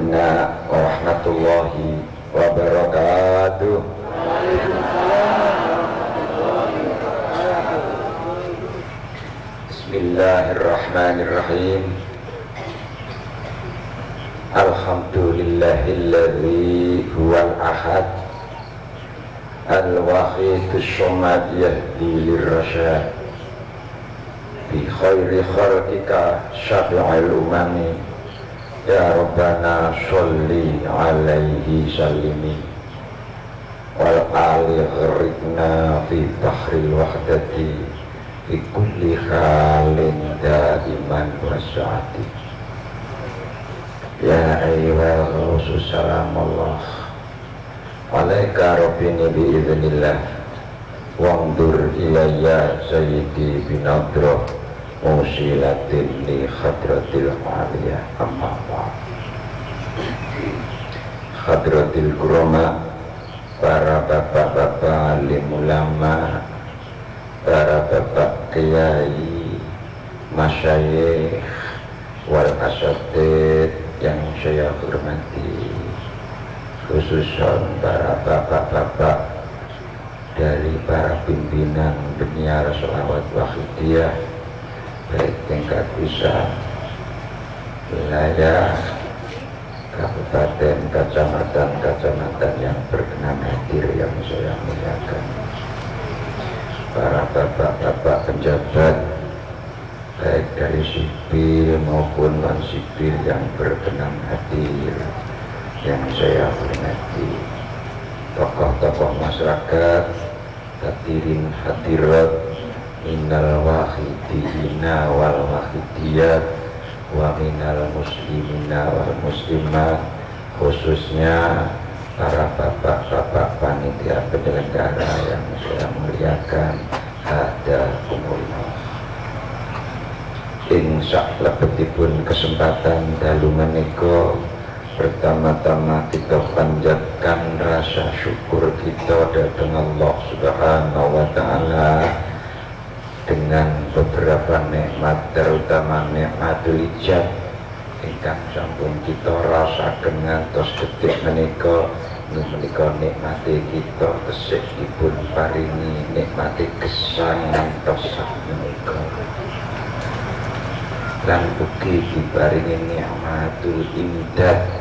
warahmatullahi wabarakatuh. Bismillahirrahmanirrahim. Alhamdulillahilladzi huwal ahad al-wahidus shomad yahdi lirrasyad bi khairi khalqika syafi'il umami ya Rabbana sholli alaihi sallimi wal ali gharikna fi bahril wahdati fi kulli halin daiman wasyati ya ayyuhal rasul salamullah alaika rabbini biiznillah wangdur ilayya sayyidi binadroh musilatin li khadratil aliyah amma ba'd. Khadratil kurama, para bapak-bapak alim ulama, para bapak kiai, masyayikh wal asatid yang saya hormati, khususnya para bapak-bapak dari para pimpinan penyiar Sholawat Wahidiyah baik tingkat pusat, wilayah, kabupaten, kecamatan yang berkenan hadir yang saya muliakan, para bapak-bapak penjabat baik dari sipil maupun non sipil yang berkenan hadir yang saya hormati, tokoh-tokoh masyarakat, hadirin hadirat minal wahidina wal wahidiyat wa minal muslimina wal muslimat, khususnya para bapak-bapak panitia penyelenggara yang saya muliakan, hadakumullah. Insya lebetipun kesempatan dalu menika, pertama-tama kita panjatkan rasa syukur kita datang Allah Subhanahu wa Ta'ala dengan beberapa nikmat, terutama nikmatul ijab ingkang sampun kita rasaken ngantos detik menika. Menika nikmate kita tesih dipun paringi nikmate gesang ngantos sak menika, lan ugi diparingi nikmatul imdad,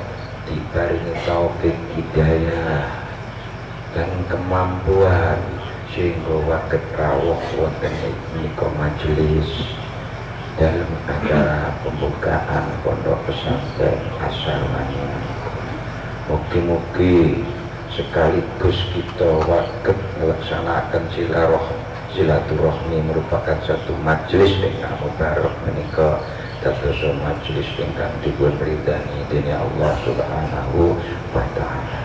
diparingi taufik hidayah dan kemampuan sehingga waket rawuh wonten menika majelis dalam acara pembukaan pondok pesantren Asarmania. Mugi-mugi sekaligus kita waket melaksanakan silaturahmi merupakan satu majelis ingkang mubarak menika dados majelis ingkang dipun ridani dening Allah Subhanahu wa Ta'ala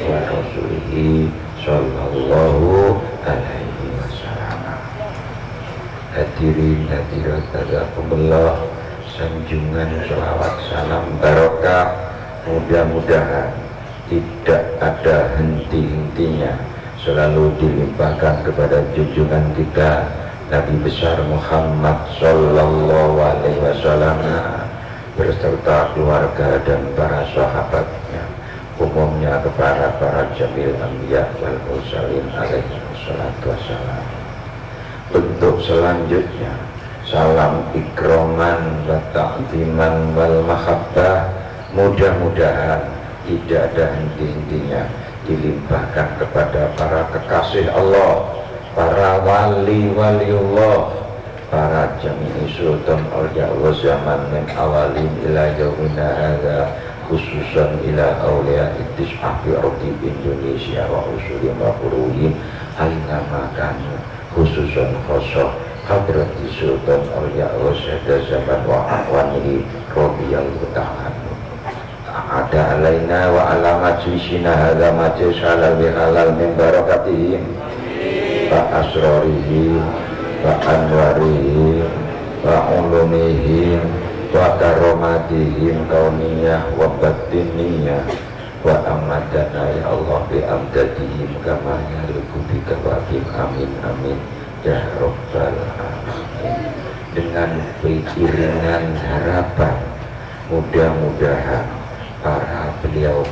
wa rasulihi sallallahu alaihi wasallam. Hadirin hadirat jazakumullah, sanjungan sholawat salam barokah mudah-mudahan tidak ada henti-hentinya selalu dilimpahkan kepada junjungan kita Nabi besar Muhammad sallallahu alaihi wasallam beserta keluarga dan para sahabatnya, umumnya kepada para jamil anbiya wal mursalin alaihi wassalatu wassalam. Bentuk selanjutnya salam ikroman wa ta'ziman wal mahabbah, mudah-mudahan tidak ada henti-hentinya dilimpahkan kepada para kekasih Allah, para wali-waliullah, para jami'i sultan awliya Allah zaman min awalin ila yaumina hadza, khususan ila awliya ittis'ah fi ardi Indonesia wa usulin wa furuhim aina makanu, khususan khosoh hadrati sultan awliya Allah syahda zaman wa ahwanihi radhiyallahu ta'ala. Ada alaina wa ala majlisina hadza majlis halal bi halal min barakatihim wa asrarihim wa anwarihim wa ulumihim wa karomatihim kauniyah wa batiniyah wa amadana ya Allah bi amdadihim kama yaliku bi kawabim amin amin ya rabbal alamin. Dengan beriringan harapan mudah-mudahan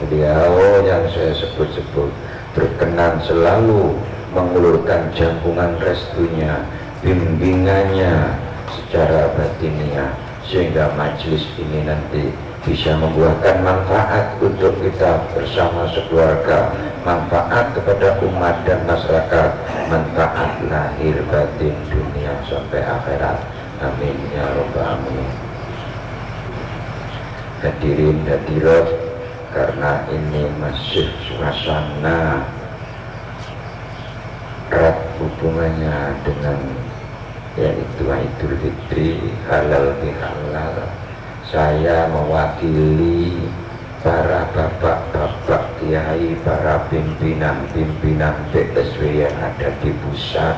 beliau yang saya sebut-sebut berkenan selalu mengulurkan jampungan restunya, bimbingannya secara batiniah, sehingga majelis ini nanti bisa membuahkan manfaat untuk kita bersama sekeluarga, manfaat kepada umat dan masyarakat, manfaat lahir batin dunia sampai akhirat. Amin ya rabbal alamin. Hadirin hadirat, karena ini masih suasana erat hubungannya dengan yaitu Idul Fitri, halal bihalal, saya mewakili para bapak-bapak kiai, para pimpinan-pimpinan PSW yang ada di pusat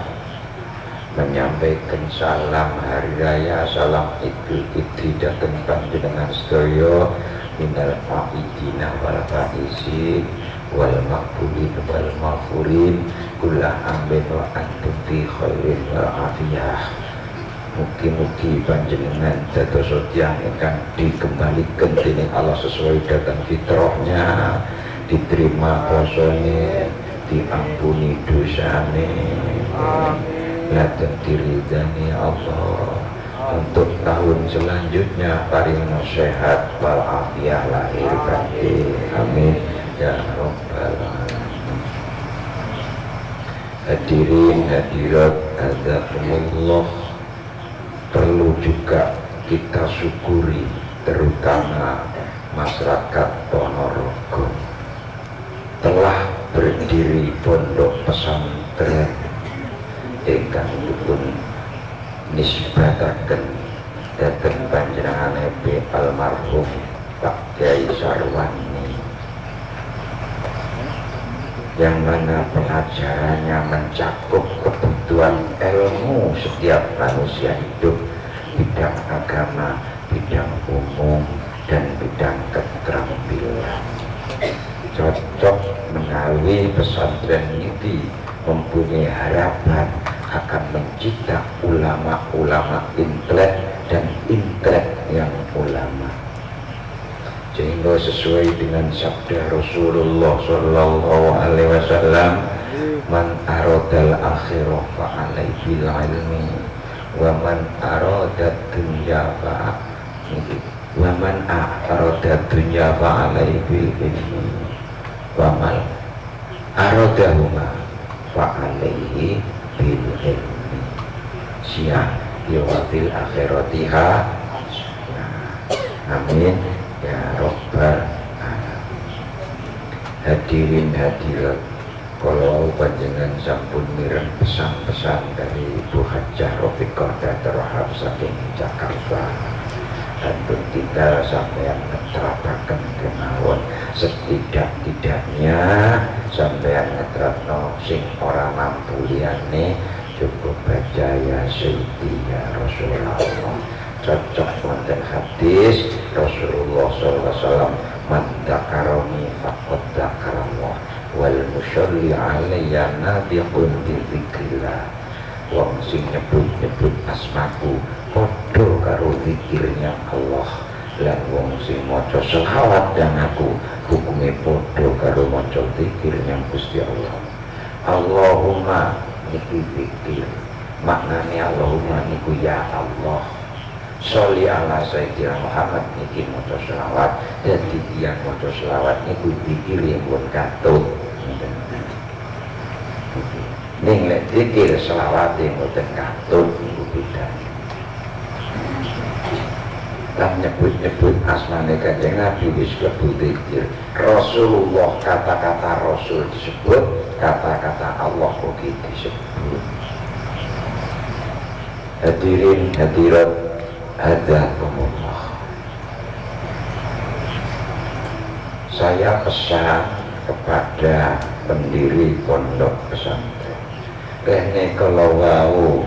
menyampaikan salam hari raya, salam Idul Fitri datang panjenengan sedaya minal aidina wal faizin wal maqbulin wal maghfurin kula amin wa antum fi khairin wa afiyah. Mugi-mugi panjenengan dados yang akan dikembalikan dening Allah sesuai dengan fitrahnya, diterima posone, diampuni dosane, dan diridani Allah. Untuk tahun selanjutnya paringna sehat wal afiyah lahir batin. Amin ya rabbal alamin. Hadirin hadirat azakumullah, perlu juga kita syukuri terutama masyarakat Ponorogo telah berdiri pondok pesantren ingkang dipun nisbataken dhateng panjenenganipun almarhum Pak Kyai Sarwani, yang mana pengajarannya mencakup kebutuhan ilmu setiap manusia hidup, bidang agama, bidang umum, dan bidang keterampilan. Cocok menawi pesantren ini mempunyai harapan akan mencetak ulama-ulama intelek dan intelek yang ulama, sehingga sesuai dengan sabda Rasulullah Shallallahu Alaihi Wasallam, man aradal akhirah fa alaihi bil ilmi wa man arada dunya fa wa man arada dunya fa alaihi bil ilmi wa man aradahuma fa alaihi bil ilmi siang yawafil akhiratiha. Amin ya robbal alamin. Hadirin hadirat, kalau panjenengan sampun mireng pesan-pesan dari Ibu Hajah Rofiqah Datrohab saking Jakarta, dan kita sampai yang ngeterapaken kemawon setidak-tidaknya sampai ngeterapno sing ora mampu liyane cukup baca ya Sayyidi ya Rasulullah. Cocok wonten hadis Rasulullah SAW, man dzakarani faqad dzakarallah wal musyalli alayya nabiqun bi dzikrillah. Wong sing nyebut-nyebut asmaku padha karo zikirnya Allah, lan wong sing maca selawat dan aku hukume padha karo maca zikirnya Gusti Allah. Allahumma niki zikir, maknanya Allahumma niku ya Allah, sholli ala sayyidina Muhammad niki maca selawat, dadi tiyang maca selawat niku zikir yang pun katut. Ning lek zikir selawat mboten katut niku beda. Lan nyebut-nyebut asmane Kanjeng Nabi wis klebu zikir. Rasulullah, kata-kata Rasul disebut, kata-kata Allah ugi disebut. Hadirin hadirat hadzakumullah, saya pesan kepada pendiri pondok pesantren, kene kalau wau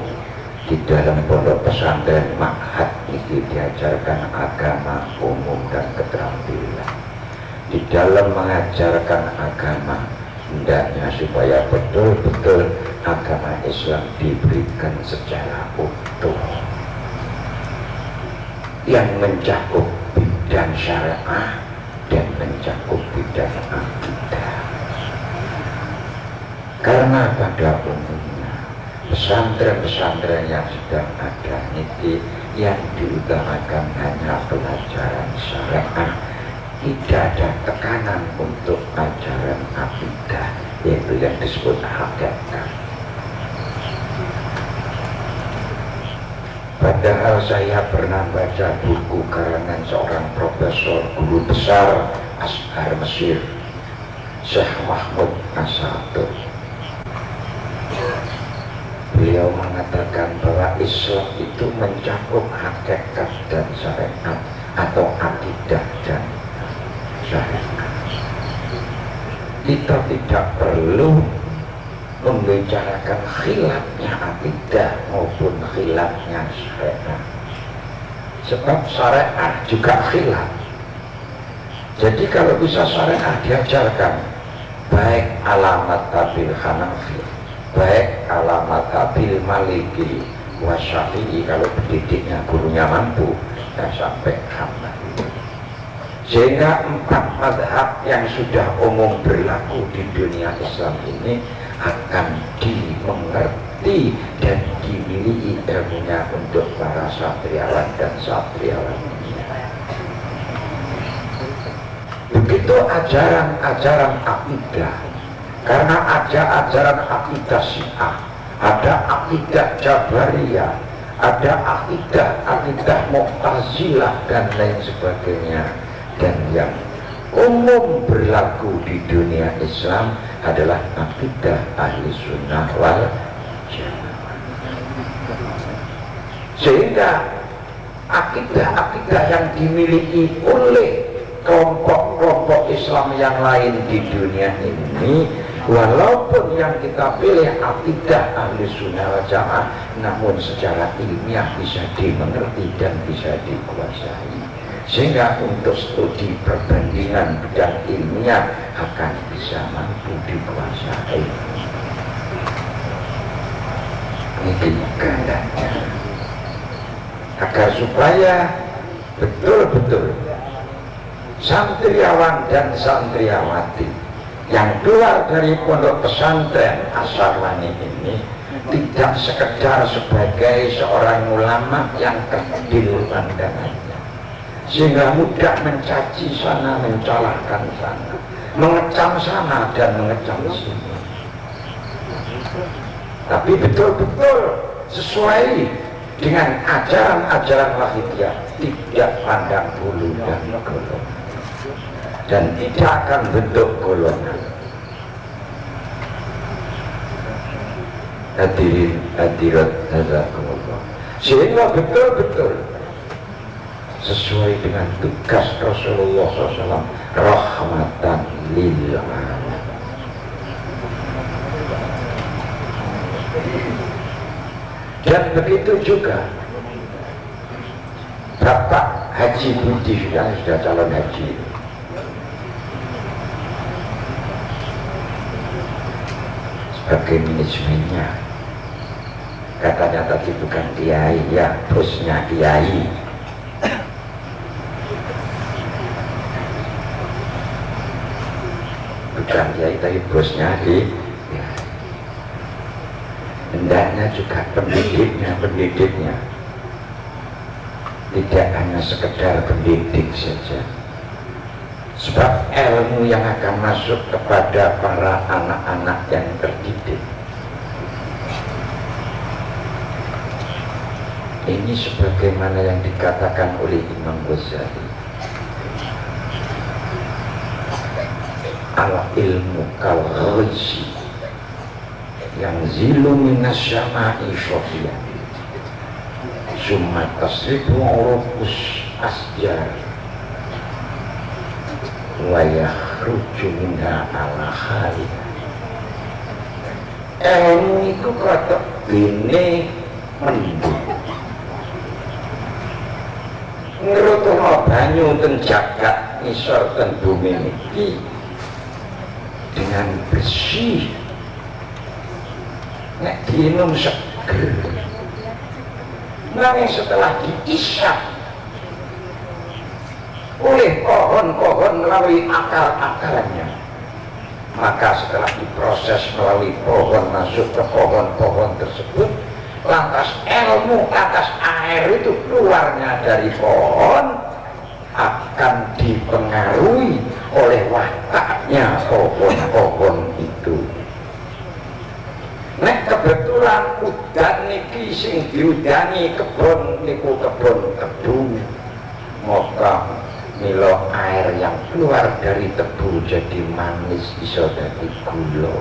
di dalam pondok pesantren ma'had ini diajarkan agama umum dan keterampilan. Di dalam mengajarkan agama hendaknya supaya betul-betul agama Islam diberikan secara utuh, yang mencakup bidang syariah dan mencakup bidang dan akidah. Karena pada umumnya pesantren-pesantren yang sedang ada ini yang diutamakan hanya pelajaran syariah, tidak ada tekanan untuk ajaran akidah, yaitu yang disebut hakikat. Padahal saya pernah baca buku karangan seorang profesor guru besar Azhar Mesir, Syekh Mahmud Asadur. Beliau mengatakan bahwa Islam itu mencakup hakikat dan syariat, atau akidah dan syariat. Kita tidak perlu membicarakan khilafnya akidah maupun khilafnya syariat, sebab syariat juga khilaf. Jadi kalau bisa syariat diajarkan baik alamat tabil Hanafi, baik alamat tabil Maliki wa Syafi'i, kalau pendidiknya gurunya mampu, dan sampai Hambali, sehingga 4 mazhab yang sudah umum berlaku di dunia Islam ini akan dimengerti dan dimiliki ilmunya untuk para satriawan dan satriawan. Begitu ajaran-ajaran akidah, karena ada ajaran akidah Syiah, ada akidah Jabariyah, ada akidah Mu'tazilah dan lain sebagainya. Dan yang umum berlaku di dunia Islam adalah akidah ahli sunnah wal jamaah. Sehingga akidah-akidah yang dimiliki oleh kelompok-kelompok Islam yang lain di dunia ini, walaupun yang kita pilih akidah ahli sunnah wal jamaah, namun secara ilmiah bisa dimengerti dan bisa dikuasai, sehingga untuk studi perbandingan bidang ilmiah akan bisa mampu dikuasai. Ini gandanya, agar supaya betul-betul santriawan dan santriawati yang keluar dari pondok pesantren Asarwani ini tidak sekedar sebagai seorang ulama yang kerdil pandangannya, sehingga mudah mencaci sana, mencalahkan sana, mengecam sana dan mengecam sini, tapi betul-betul sesuai dengan ajaran-ajaran wahidiyah, tidak pandang bulu dan golongan, dan tidak akan bentuk golongan. Hadirin hadirat jazakumullah, sehingga betul-betul sesuai dengan tugas Rasulullah SAW, rahmatan lil alamin. Dan begitu juga Bapak Haji Budi yang sudah calon haji, sebagai manajemennya, katanya tadi bukan kiai, ya bosnya kiai. Bukan kiai tapi bosnya di ya. Hendaknya juga pendidiknya tidak hanya sekedar pendidik saja, sebab ilmu yang akan masuk kepada para anak-anak yang terdidik ini sebagaimana yang dikatakan oleh Imam Ghazali, al ilmu kal ghaisi yang zilu minas syama'i sofiyah summa tasrifu urufus asjar wa yakhruju minha ala khali. Ilmu itu kata bini mendung ngerutuh banyu ten jagat ngisor ten bumi ini dengan bersih, nek diinum seger, nanging setelah diisap oleh pohon-pohon melalui akar-akarnya. Maka setelah diproses melalui pohon masuk ke pohon-pohon tersebut, lantas ilmu atas air itu keluarnya dari pohon akan dipengaruhi oleh wataknya pohon-pohon itu. Nek kebetulan udan niki sing diudani kebon niku kebon tebu, maka milo air yang keluar dari tebu jadi manis iso dadi gula.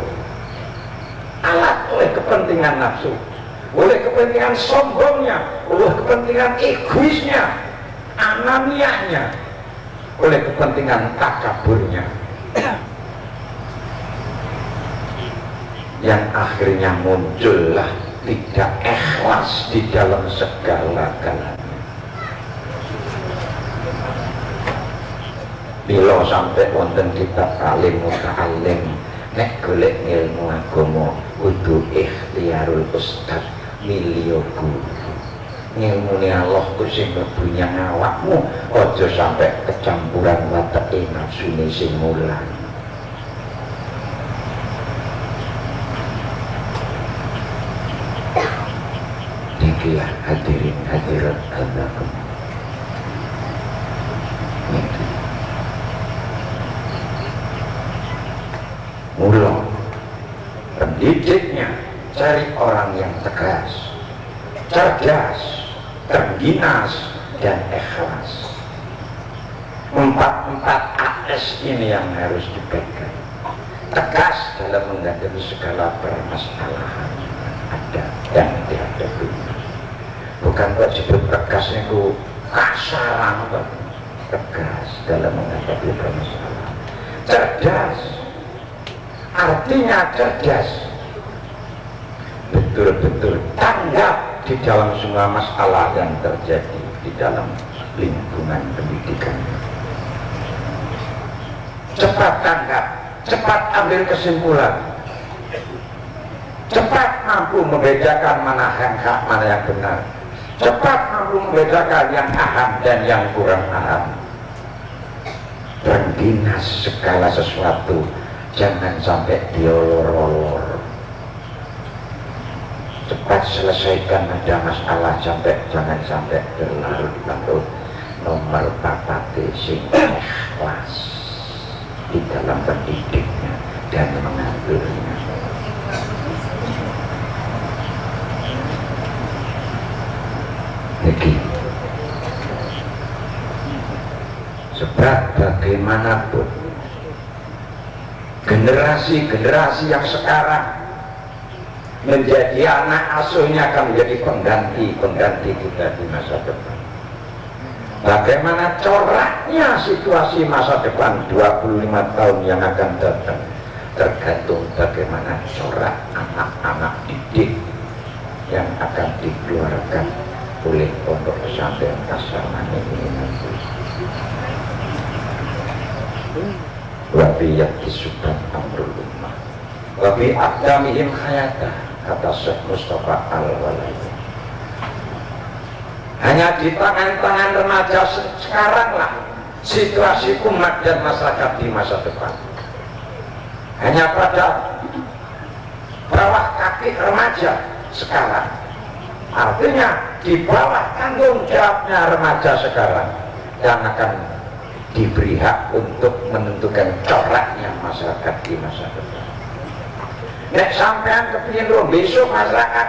Alat oleh kepentingan nafsu, oleh kepentingan sombongnya, oleh kepentingan egoisnya, ananianya, oleh kepentingan takaburnya, yang akhirnya muncullah tidak ikhlas di dalam segala galanya. Bila sampai wonten kitab alim muta'alim nek golek ilmu agama kudu ikhtiarul ustad milio guru. Ngilmune Allah ku sing mlebu nyang awakmu, aja sampai kecampuran wateke nafsune sing mulan. Dikilah hadirin hadirat andakum. Mula pendidiknya cari orang yang tegas, cerdas, terginas, dan ikhlas. Empat AS ini yang harus dipegang. Tegas dalam menghadapi segala permasalahan ada dan dihadapi. Bukan kok disebut tegasnya ku kasaran, tegas dalam menghadapi permasalahan. Cerdas artinya cerdas, betul-betul tanggap di dalam semua masalah yang terjadi di dalam lingkungan pendidikan. Cepat tanggap, cepat ambil kesimpulan, cepat mampu membedakan mana yang hak, mana yang benar, cepat mampu membedakan yang paham dan yang kurang paham. Terginas segala sesuatu, jangan sampai diolor-olor. Cepat selesaikan ada masalah, jangan sampai berlarut-larut. Nomor 4 sing ikhlas di dalam pendidiknya dan mengaturnya. Niki. Sebab bagaimanapun generasi-generasi yang sekarang menjadi anak asuhnya akan menjadi pengganti kita di masa depan. Bagaimana coraknya situasi masa depan 25 tahun yang akan datang tergantung bagaimana corak anak-anak didik yang akan dikeluarkan oleh pondok pesantren Kasarman ini nanti. Wabi yakisuban amrul ummah wabi akdamihim khayata, kata Syekh Mustafa Al-Walayi. Hanya di tangan-tangan remaja sekaranglah situasi umat dan masyarakat di masa depan. Hanya pada bawah kaki remaja sekarang, artinya di bawah tanggung jawabnya remaja sekarang yang akan diberi hak untuk menentukan coraknya masyarakat di masa depan. Nek sampean kepingin loh besok masyarakat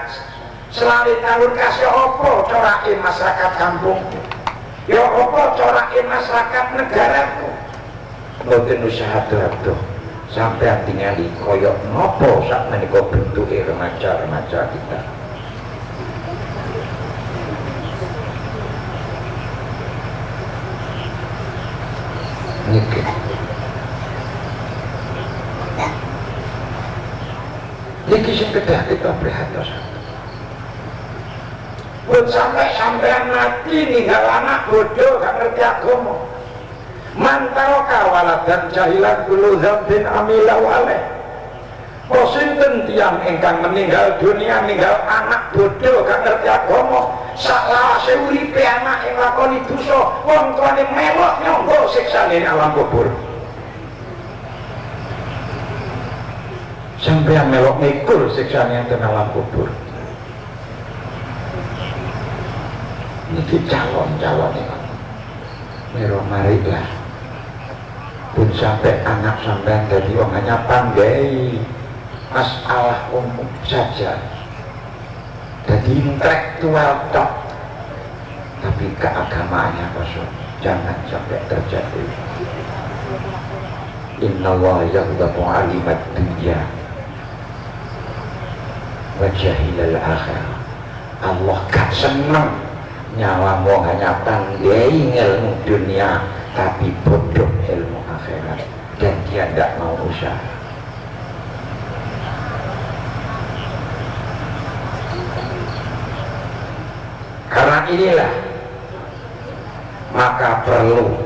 selalu talur kasih opo corake masyarakat kampungku, ya opo corake masyarakat negaraku. Mboten usah ado-ado sampean tingali koyok nopo sak menika bentuke remaja-remaja kita. Niki. Niki sing kedah kita prihatin. Buat sampai mati ninggal anak bodoh gak ngerti agama. Mantau kawalat dan jahilan kulu zambin amilah waleh. Posinten tiang ingkang meninggal dunia, ninggal anak bodoh gak ngerti agama, saklawase uripe anak yang lakoni dosa, wong tuane melok nyangga siksane alam kubur. Sampeyan melok mikul siksane enten alam kubur. Niki calon-calon iki. Mero marilah. Pun sampai anak sampean dadi wong hanya panggai masalah umum saja, jadi intelektual tok, tapi keagamaannya kosong. Jangan sampai terjadi. Innallaha yaghdabu 'alimat dunya wa jahilal akhirah. Allah gak seneng nyawa wong hanya tanggai ilmu dunia tapi bodoh ilmu akhirat, dan dia tidak mau usaha. Karena inilah maka perlu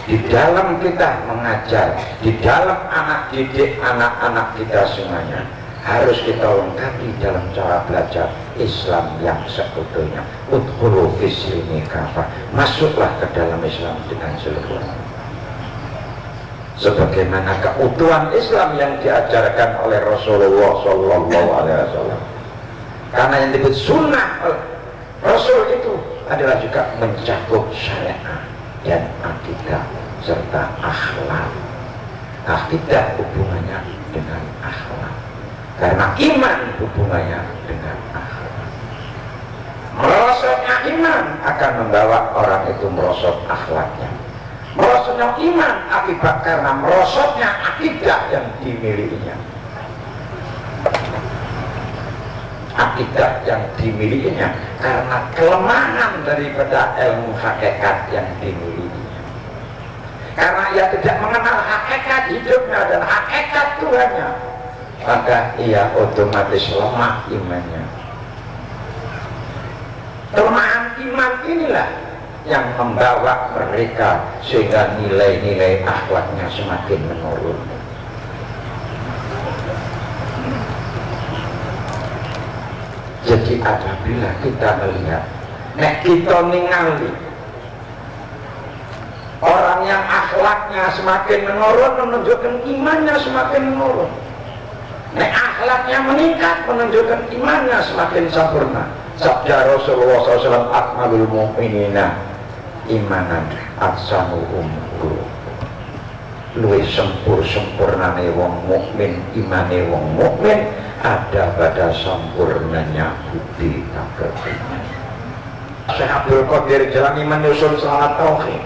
di dalam kita mengajar, di dalam anak didik anak-anak kita semuanya harus kita lengkapi dalam cara belajar Islam yang seutuhnya. Udkhulu fis-silmi kafah, masuklah ke dalam Islam dengan seluruh, sebagaimana keutuhan Islam yang diajarkan oleh Rasulullah Sallallahu Alaihi Wasallam. Karena yang disebut sunnah Rasul itu adalah juga mencakup syariat dan akidah serta akhlak. Akidah hubungannya dengan akhlak, karena iman hubungannya dengan akhlak. Merosotnya iman akan membawa orang itu merosot akhlaknya. Merosotnya iman akibat karena merosotnya akidah yang dimilikinya. Akidah yang dimilikinya karena kelemahan daripada ilmu hakikat yang dimilikinya. Karena ia tidak mengenal hakikat hidupnya dan hakikat Tuhannya, maka ia otomatis lemah imannya. Kelemahan iman inilah yang membawa mereka sehingga nilai-nilai akhlaknya semakin menurun. Jadi apabila kita melihat, nek kita ningali orang yang akhlaknya semakin menurun, menunjukkan imannya semakin menurun. Nek akhlaknya meningkat, menunjukkan imannya semakin sempurna. Sabda Rasulullah SAW, akmalul mu'minina imanan aksanuhum qulub. Luwih sempurnane wong mukmin, imane wong mukmin ada pada sempurnanya budi keyakinan. Syekh Abdul Qadir Jalani menyusun salat tauhid,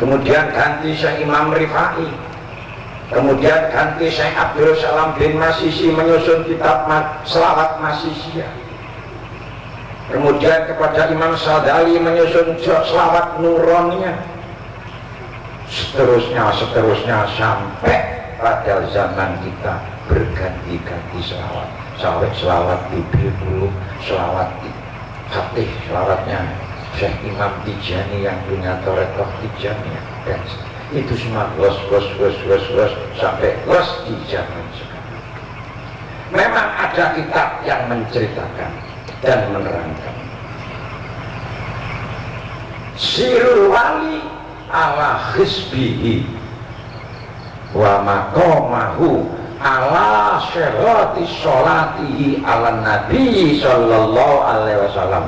kemudian ganti Syekh Imam Rifai, kemudian ganti Syekh Abdul Salam bin Masisi menyusun kitab selawat Masisiyah, kemudian kepada Imam Sadali menyusun selawat Nuroniyah, seterusnya sampai pada zaman kita berganti-ganti selawat. Selawat Bibil dulu, selawat Fatih, selawatnya Syekh Imam Tijani yang punya Torekoh Tijani, dan itu semua los sampai los di zaman sekarang. Memang ada kitab yang menceritakan dan menerangkan Sirul Wali ala khisbihi wa maqamahu ala syirati sholatihi ala nabi sallallahu alaihi wasallam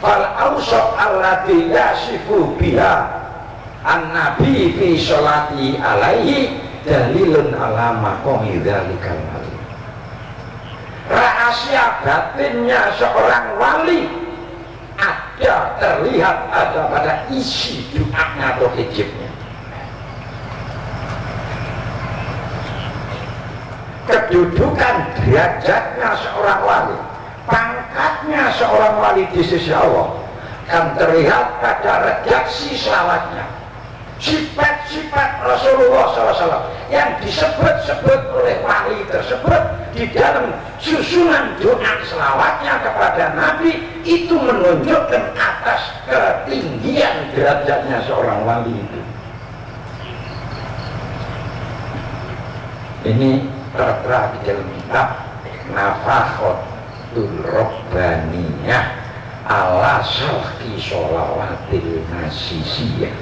fal awsat allati yasifu biha an nabi fi sholatihi alaihi dalilun ala maqami dzalikal wali. Rahasia batinnya seorang wali ada, terlihat ada pada isi doanya atau hijabnya. Kedudukan derajatnya seorang wali, pangkatnya seorang wali di sisi Allah kan terlihat pada redaksi selawatnya. Sifat-sifat Rasulullah SAW yang disebut-sebut oleh wali tersebut di dalam susunan doa selawatnya kepada Nabi itu menunjukkan atas ketinggian derajatnya seorang wali itu. Ini tertera di dalam kitab Nafakhatul Rabbaniyah ala Syarhi Sholawatil Nasisiyah.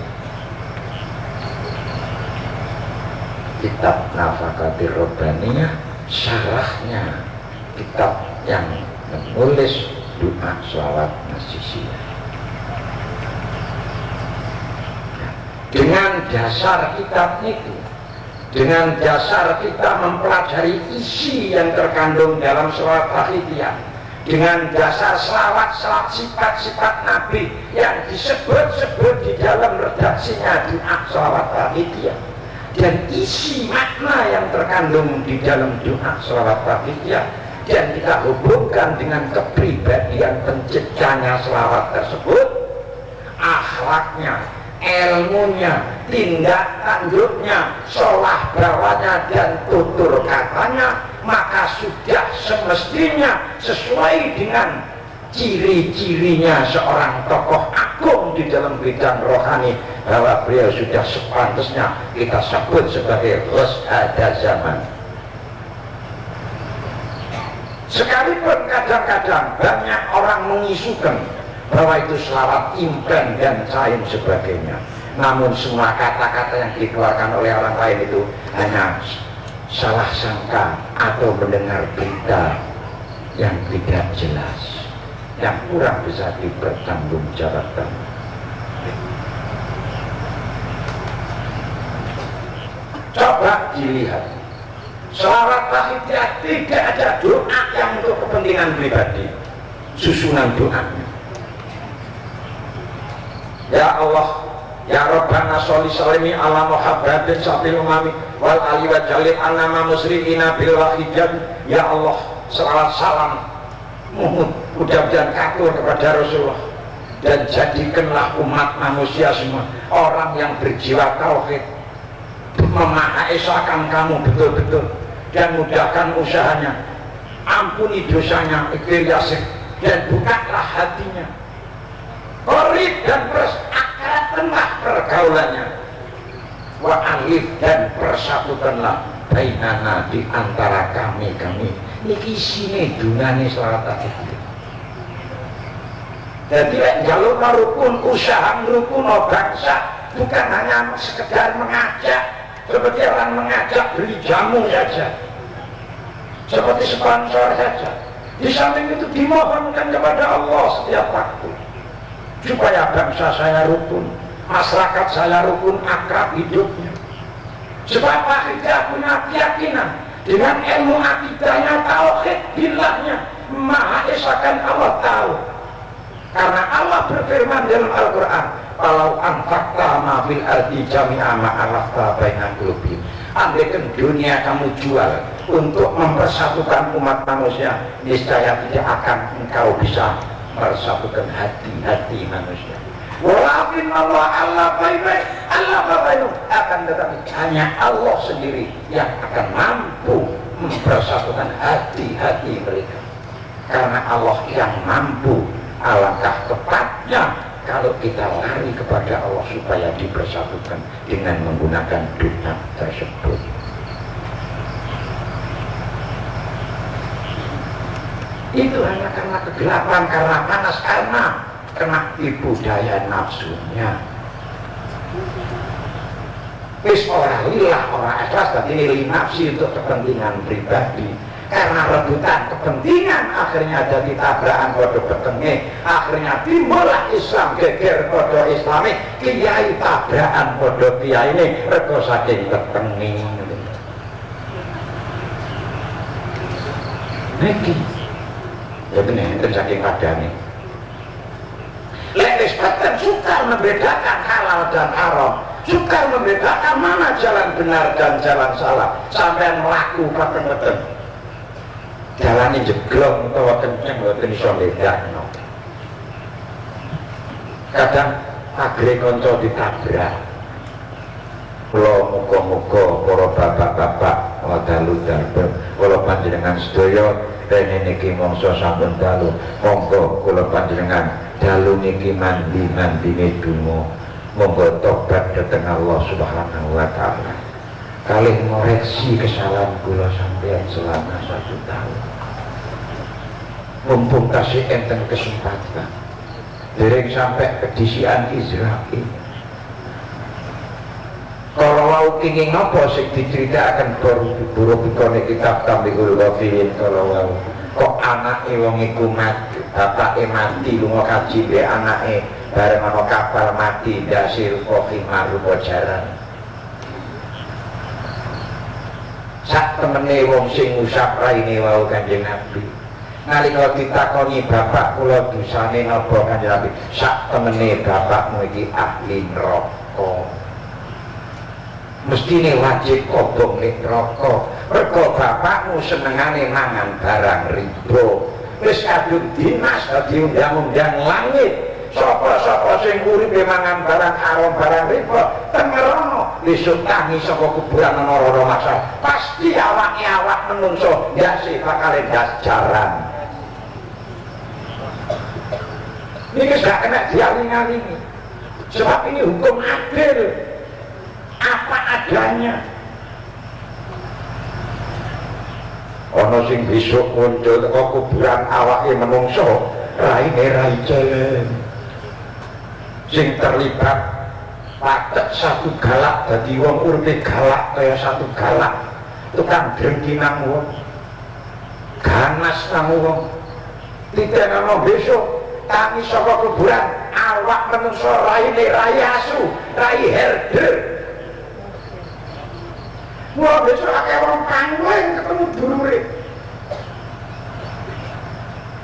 Kitab Nafakhatul Rabbaniyah syarahnya kitab yang menulis doa sholawat Nasisiyah. Dengan dasar kitab itu, dengan dasar kita mempelajari isi yang terkandung dalam sholawat Tahiyah, dengan dasar selawat-selawat sifat-sifat Nabi yang disebut-sebut di dalam redaksinya doa sholawat Tahiyah, dan isi makna yang terkandung di dalam doa sholawat Tahiyah, dan kita hubungkan dengan kepribadian penciptanya selawat tersebut, akhlaknya, ilmunya, tindak tanduknya, sholah bawahnya, dan tutur katanya, maka sudah semestinya sesuai dengan ciri-cirinya seorang tokoh agung di dalam bidang rohani, bahwa beliau sudah sepantasnya kita sebut sebagai Rashada zaman. Sekalipun kadang-kadang banyak orang mengisukan bahwa itu selawat impen dan lain sebagainya, namun semua kata-kata yang dikeluarkan oleh orang lain itu hanya salah sangka atau mendengar berita yang tidak jelas, yang kurang bisa dipertanggungjawabkan. Coba dilihat, selawat Tahiyah tidak ada doa yang untuk kepentingan pribadi, susunan doanya. Ya Allah, ya Rabbana sholli salimi ala Muhammadin sabil umami wal ali wa jalil anama musri'ina bil wahidjan. Ya Allah, salawat salam mudah-mudahan katur kepada Rasulullah, dan jadikanlah umat manusia semua orang yang berjiwa tauhid, memahaisakan kamu betul-betul, dan mudahkan usahanya, ampuni dosanya, ikhfir yasir, dan bukalah hatinya, korib dan akaratanlah pergaulannya, wa alif dan persatukanlah bainana di antara kami. Niki sini dunane selawat Tahiyah. Jadi jalur rukun usaha rukun bangsa, bukan hanya sekedar mengajak seperti orang mengajak beli jamu saja, seperti sponsor saja. Di samping itu dimohonkan kepada Allah setiap waktu supaya bangsa saya rukun, masyarakat saya rukun, akrab hidupnya. Sebab akidah punya keyakinan dengan ilmu akidahnya, tauhid billahnya, maha esakan Allah tahu. Karena Allah berfirman dalam Al-Quran, "Walau anfaqta ma fil ardi jami'a ma alafta baina qulubihim." Andaikan dunia kamu jual untuk mempersatukan umat manusia, niscaya tidak akan engkau bisa persatukan hati-hati manusia. Walakin Allah baik-baik, Allah baik-baik, akan tetapi hanya Allah sendiri yang akan mampu mempersatukan hati-hati mereka. Karena Allah yang mampu, alangkah tepatnya kalau kita lari kepada Allah supaya dipersatukan dengan menggunakan doa tersebut. Itu hanya karena kegelapan, karena panas, karena kena tipu daya nafsunya. Wis ora lillah, ora ikhlas, tapi nilai nafsi untuk kepentingan pribadi. Karena rebutan kepentingan akhirnya ada tabrakan pada petenge, akhirnya timbullah Islam geger pada Islami, kiai tabrakan pada kiai ini rego saking petenge. Niki ya bener, itu saking padane. Lewis Baten sukar membedakan halal dan haram, sukar membedakan mana jalan benar dan jalan salah, sampai melaku peteng-peteng. Jalannya jeglong atau kenceng boten iso bedakno. Kadang agre kanca ditabrak. Kula muga-muga para bapak-bapak wadalu dalem, kula panjenengan sedaya rene niki mangsa sampun dalu. Monggo kula panjenengan dalu niki mandi-mandine donga. Monggo tobat dhateng Allah Subhanahu wa taala. kalih ngoreksi kesalahan kula sampeyan selama 1 tahun. Mumpung tasih enten kesempatan dereng sampai kedisian Israel. Kalau mau kenging apa sing diceritakan buru bikone kitab Tambihul Ghafilin kalau mau kok anake wong iku mati, bapake mati lunga kaji be anake bareng ana kapal mati dasir kofi marupa jaran. Sak temene wong sing ngusap raine wau Kanjeng Nabi. Nalika ditakoni bapak kula dosane napa Kanjeng Nabi? Sak temene bapakmu iki ahli neraka. Mestine wajib kobong ning neraka. Mergo bapakmu senengane mangan barang riba. Wis kadung dinas diundang-undang langit. Sapa-sapa sing uripe mangan barang haram barang riba tengerono besok tangi saka kuburan ana ora masalah. Pasti awake awak menungso ndase bakal ndas jaran. Ini gak kena dialing-alingi. Sebab ini hukum adil. Apa adanya. Ono sing besok muncul ke kuburan awake menungso raine rai celeng. Sing terlibat patek 1 galak dadi wong uripe galak kaya 1 galak. Tukang drengki nang wong. Ganas nang wong. Ditenono besok tangi saka kuburan awak menungso raine rai asu, rai herder. Wah besok akeh wong pangling ketemu dulure.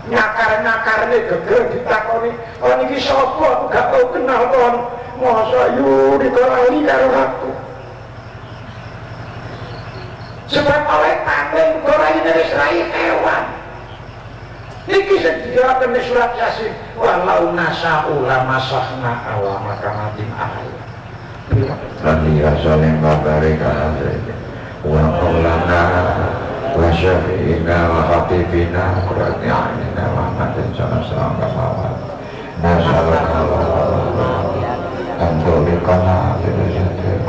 Nyakar-nyakarne geger ditakoni, "Kon iki sapa? Aku gak tau kenal kon." Masa yu dikorali karo aku. Sebab oleh pangling korali wis rai hewan. Iki sing diatur surat Yasin, "Walau nasa'u lamasahna ala makamatin ahli." Tadi asalin babarika wa qaulana wa syafi'ina wa habibina qurrati'ina wa matin sama-sama kemauan nasallallahu antulikana bilajatir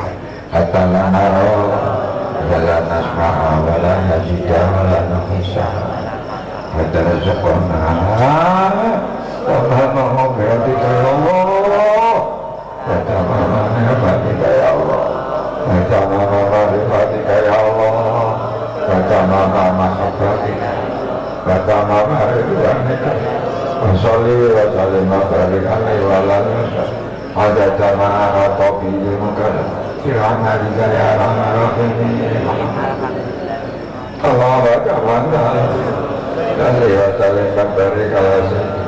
hatta la nara wa la nasma'a wa la najida wa la nuhisa hatta rizqana wa ma'a bi'atika ya Allah Bagaimana ni'matika ya Allah, bagaimana marifatika ya Allah, bagaimana mahabbatika, bagaimana ridwanika. Wa sholli wa sallim wa barik alaihi wa ala ada jamaah topi muka kirana ya rahman rahim. Allah bagaimana salli wa sallim wa barik alaihi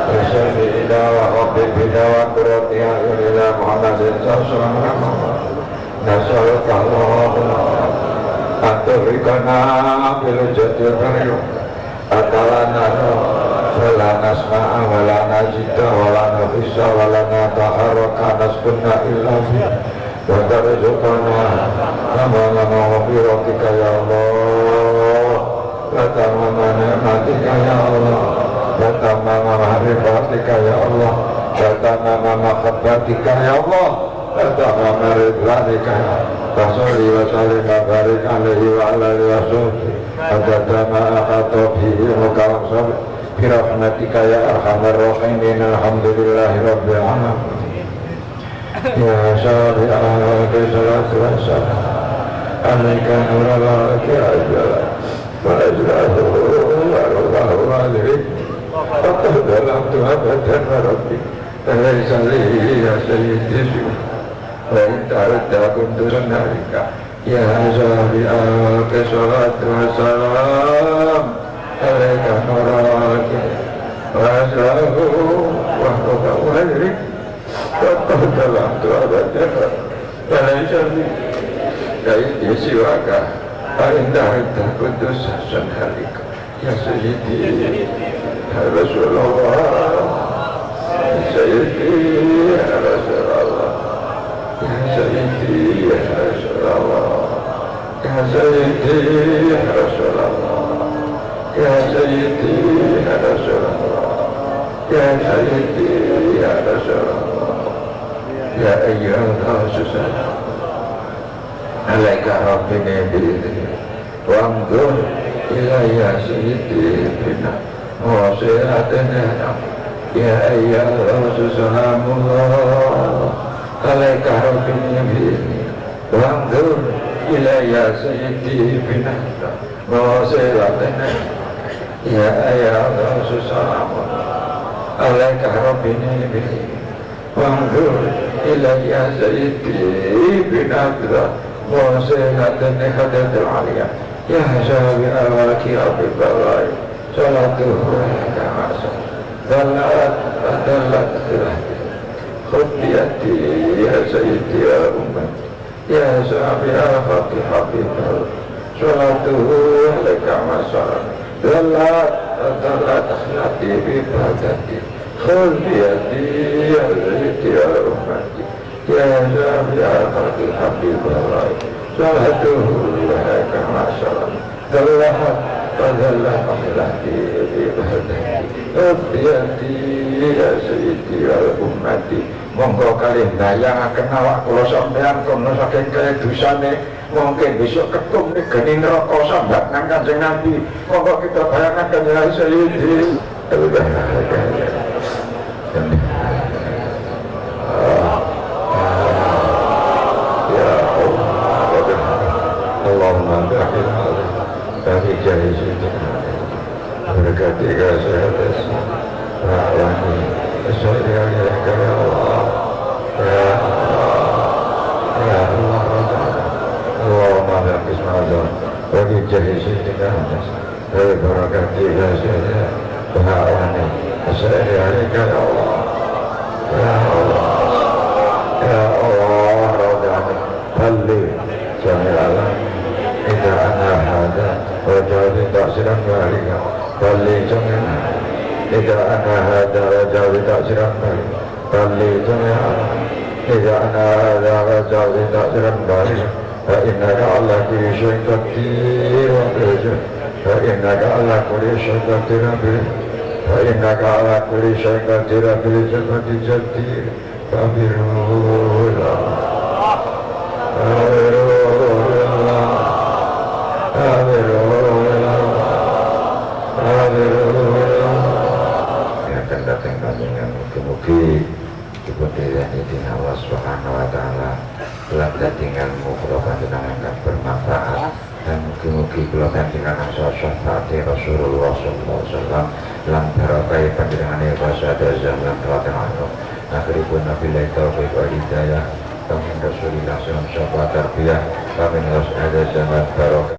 Rasulina wa habibina wa qurrati a'yunina Muhammadin sallallahu alaihi wasallam. Nasalluka Allah anturikana bil jadil karim atalana wala nasma'a wala najida wala nafisa wala nataharaka naskunna illa fi wa tarzuqana kama mawfiratika ya Allah wa tamama ni'matika ya Allah wa tamama mahrifatika ya Allah wa tamama mahabbatika ya Allah wa tamama ridwanika ya Allah salli wa sallim wa barik alaihi wa ala alihi wa sahbihi adada ma akhata bihi mukalam salli birahmatika ya arhamar rahimin alhamdulillahi rabbil alamin ya syari'ah salatu wa salam alaika nurallah ki'ajala wa ajlahu wa rulahu alihi wa dalam tuha badan wa rabbi alayhi salli ya sayyidi wa intarudda kuntusan narika ya syari'ah salatu wa salam alaika nurallah wa ajlahu wa rulahu alihi dalam tuha badan wa alayhi salli ya siwaka indah kudus hasan halika ya sayyidi ya Rasulullah ya sayyidi ya Rasulullah ya sayyidi ya Rasulullah ya sayyidi ya Rasulullah ya sayyidi ya Rasulullah ya sayyidi ya Rasulullah ya ayyuhal khusus alaika rabbini bi'idhni wanggur ilayya sayyidi bina wasi'atana ya ayyuhal salamullah alaika rabbini bi'idhni wanggur ilayya sayyidi bina wasi'atana ya ayyuhal salamullah alaika rabbini bi'idhni wanggur ilayya sayyidi bina وسيلة خدت العليا يا شافع الكرام بالبلاء صلاته لك عسى ذلت خذ بيدي يا سيدي يا أمتي يا شافع الخلق بالبلاء صلاته لك عسى ذلت خلقي ببلدتي خذ بيدي يا سيدي يا أمتي يا شافع الخلق بالبلاء صلاته لك عسى ذلت خلقي ببلدتي خذ بيدي ya sayyidi ya ummati monggo kalih bayangaken awak kula sampeyan kono saking kedusane mungkin besok ketum ning geni neraka sambat nang Kanjeng Nabi monggo kita bayangaken ya sayyidi ya Allahumma barik fi jahizitina berkati kesehatan Rahmani Assalamualaikum ya Allah ya Allah Allahumma baqis ma'adhan bagi jahisidina dari barakati jasanya Rahmani Assalamualaikum ya Allah ya Allah ya Allah Rahmani Balli jami'alah Ida anna hadha wajahdi taksiran balika Balli jami'alah إذا أنا هذا رجاء تأثيرا باري بلي جميعا إذا أنا هذا رجاء تأثيرا باري فإنك على كل شيء قدير وقدير فإنك على كل شيء قدير فإنك على كل شيء قدير بالجنة جدير فبروا الله datang panjenengan mugi-mugi dipundhirani dening Allah Subhanahu wa taala lan datinganmu kula panjenengan kang bermanfaat dan mugi-mugi kula panjenengan syafaat Rasulullah sallallahu alaihi wasallam lan barokah panjenengan wasada zaman telaten akhiripun nabillahi taufiq wal hidayah kami Rasulullah sallallahu alaihi wasallam syafaat tarbiyah kami ada zaman barokah